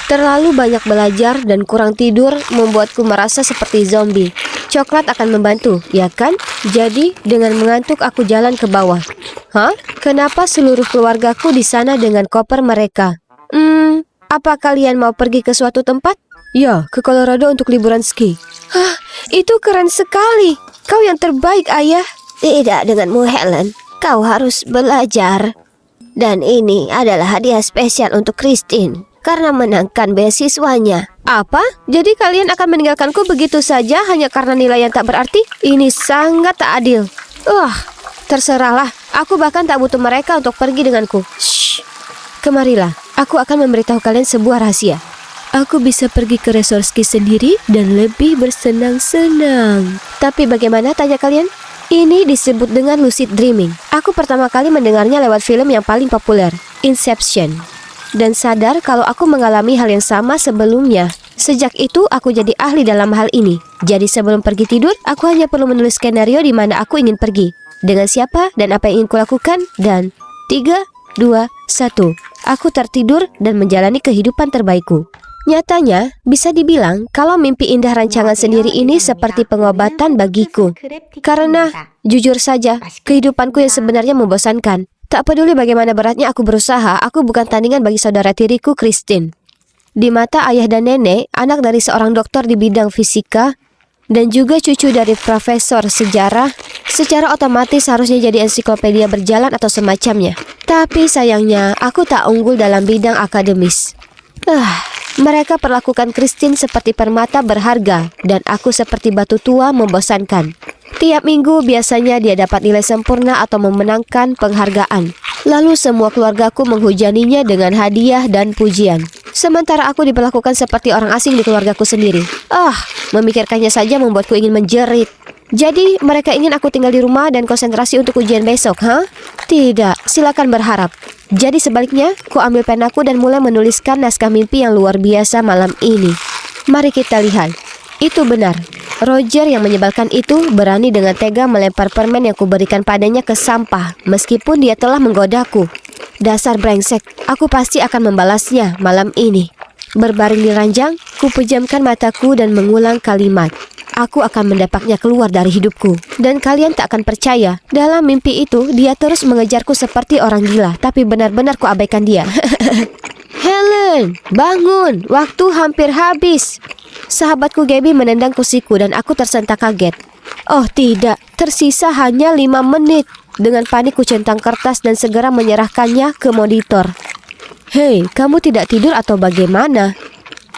Terlalu banyak belajar dan kurang tidur membuatku merasa seperti zombie. Coklat akan membantu, ya kan? Jadi, dengan mengantuk aku jalan ke bawah. Hah? Kenapa seluruh keluargaku di sana dengan koper mereka? Apa kalian mau pergi ke suatu tempat? Ya, ke Colorado untuk liburan ski. Hah, itu keren sekali. Kau yang terbaik, Ayah. Tidak denganmu, Helen. Kau harus belajar. Dan ini adalah hadiah spesial untuk Christine karena menangkan beasiswanya. Apa? Jadi kalian akan meninggalkanku begitu saja hanya karena nilai yang tak berarti? Ini sangat tak adil. Terserahlah. Aku bahkan tak butuh mereka untuk pergi denganku. Shh. Kemarilah. Aku akan memberitahu kalian sebuah rahasia. Aku bisa pergi ke resort ski sendiri dan lebih bersenang-senang. Tapi bagaimana, tanya kalian? Ini disebut dengan lucid dreaming. Aku pertama kali mendengarnya lewat film yang paling populer, Inception. Dan sadar kalau aku mengalami hal yang sama sebelumnya. Sejak itu aku jadi ahli dalam hal ini. Jadi sebelum pergi tidur, aku hanya perlu menulis skenario di mana aku ingin pergi, dengan siapa dan apa yang ingin kulakukan. Dan 3, 2, 1. Aku tertidur dan menjalani kehidupan terbaikku. Nyatanya, bisa dibilang kalau mimpi indah rancangan sendiri ini seperti pengobatan bagiku. Karena, jujur saja, kehidupanku yang sebenarnya membosankan. Tak peduli bagaimana beratnya aku berusaha, aku bukan tandingan bagi saudara tiriku, Christine. Di mata ayah dan nenek, anak dari seorang dokter di bidang fisika, dan juga cucu dari profesor sejarah, secara otomatis harusnya jadi ensiklopedia berjalan atau semacamnya. Tapi sayangnya, aku tak unggul dalam bidang akademis. Mereka perlakukan Christine seperti permata berharga dan aku seperti batu tua membosankan. Tiap minggu biasanya dia dapat nilai sempurna atau memenangkan penghargaan. Lalu semua keluargaku menghujaninya dengan hadiah dan pujian. Sementara aku diperlakukan seperti orang asing di keluargaku sendiri. Memikirkannya saja membuatku ingin menjerit. Jadi mereka ingin aku tinggal di rumah dan konsentrasi untuk ujian besok, Tidak, silakan berharap. Jadi sebaliknya, ku ambil penaku dan mulai menuliskan naskah mimpi yang luar biasa malam ini. Mari kita lihat. Itu benar. Roger yang menyebalkan itu berani dengan tega melempar permen yang kuberikan padanya ke sampah, meskipun dia telah menggodaku. Dasar brengsek, aku pasti akan membalasnya malam ini. Berbaring di ranjang, ku pejamkan mataku dan mengulang kalimat. Aku akan mendapatnya keluar dari hidupku. Dan kalian tak akan percaya, dalam mimpi itu dia terus mengejarku seperti orang gila, tapi benar-benar kuabaikan dia. Helen, bangun, waktu hampir habis. Sahabatku Gabby menendang kursiku dan aku tersentak kaget. Oh tidak, tersisa hanya 5 menit. Dengan panik ku centang kertas dan segera menyerahkannya ke monitor. Hei, kamu tidak tidur atau bagaimana?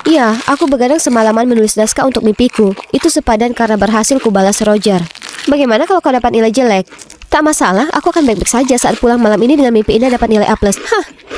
Iya, aku begadang semalaman menulis naskah untuk mimpiku. Itu sepadan karena berhasil kubalas Roger. Bagaimana kalau kau dapat nilai jelek? Tak masalah, aku akan baik-baik saja saat pulang malam ini dengan mimpi indah dapat nilai A+.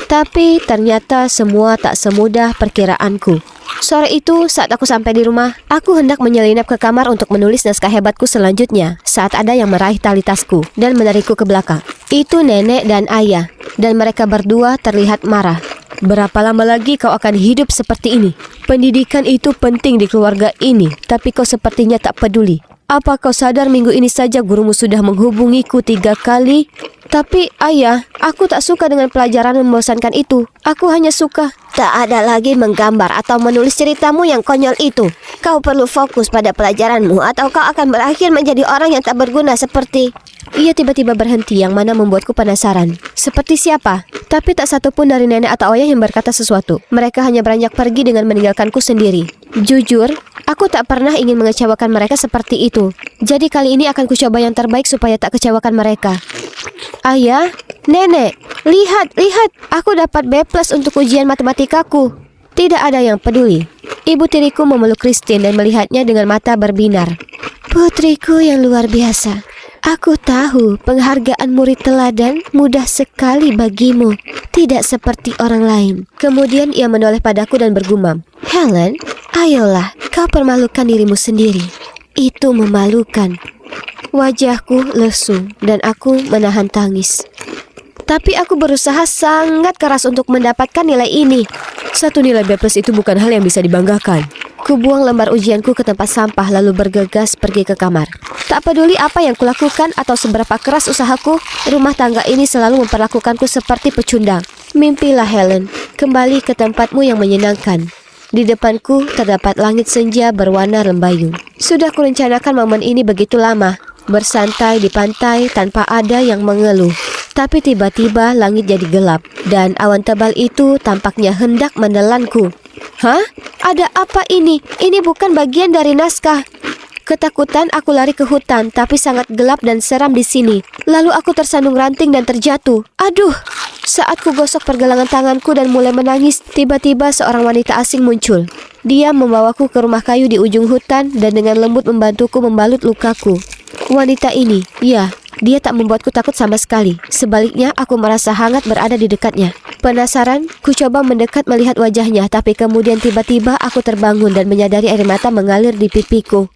Tapi ternyata semua tak semudah perkiraanku. Sore itu, saat aku sampai di rumah, aku hendak menyelinap ke kamar untuk menulis naskah hebatku selanjutnya saat ada yang meraih tali tasku dan menarikku ke belakang. Itu nenek dan ayah, dan mereka berdua terlihat marah. Berapa lama lagi kau akan hidup seperti ini? Pendidikan itu penting di keluarga ini, tapi kau sepertinya tak peduli. Apa kau sadar minggu ini saja gurumu sudah menghubungiku 3 kali? Tapi ayah, aku tak suka dengan pelajaran membosankan itu. Aku hanya suka. Tak ada lagi menggambar atau menulis ceritamu yang konyol itu. Kau perlu fokus pada pelajaranmu atau kau akan berakhir menjadi orang yang tak berguna seperti... Ia tiba-tiba berhenti yang mana membuatku penasaran. Seperti siapa? Tapi tak satu pun dari nenek atau ayah yang berkata sesuatu. Mereka hanya beranjak pergi dengan meninggalkanku sendiri. Jujur, aku tak pernah ingin mengecewakan mereka seperti itu. Jadi kali ini akan kucoba yang terbaik supaya tak kecewakan mereka. Ayah, nenek, lihat, aku dapat B+ untuk ujian matematikaku. Tidak ada yang peduli. Ibu tiriku memeluk Christine dan melihatnya dengan mata berbinar. Putriku yang luar biasa. Aku tahu penghargaan murid teladan mudah sekali bagimu, tidak seperti orang lain. Kemudian ia menoleh padaku dan bergumam, Helen, ayolah, kau permalukan dirimu sendiri. Itu memalukan. Wajahku lesu dan aku menahan tangis. Tapi aku berusaha sangat keras untuk mendapatkan nilai ini. Satu nilai B+ itu bukan hal yang bisa dibanggakan. Kubuang lembar ujianku ke tempat sampah lalu bergegas pergi ke kamar. Tak peduli apa yang kulakukan atau seberapa keras usahaku, rumah tangga ini selalu memperlakukanku seperti pecundang. Mimpilah Helen, kembali ke tempatmu yang menyenangkan. Di depanku terdapat langit senja berwarna lembayung. Sudah kurencanakan momen ini begitu lama, bersantai di pantai tanpa ada yang mengeluh. Tapi tiba-tiba langit jadi gelap, dan awan tebal itu tampaknya hendak menelanku. Hah? Ada apa ini? Ini bukan bagian dari naskah. Ketakutan aku lari ke hutan, tapi sangat gelap dan seram di sini. Lalu aku tersandung ranting dan terjatuh. Aduh! Saat ku gosok pergelangan tanganku dan mulai menangis, tiba-tiba seorang wanita asing muncul. Dia membawaku ke rumah kayu di ujung hutan dan dengan lembut membantuku membalut lukaku. Wanita ini, ya, dia tak membuatku takut sama sekali. Sebaliknya, aku merasa hangat berada di dekatnya. Penasaran, ku coba mendekat melihat wajahnya, tapi kemudian tiba-tiba aku terbangun dan menyadari air mata mengalir di pipiku.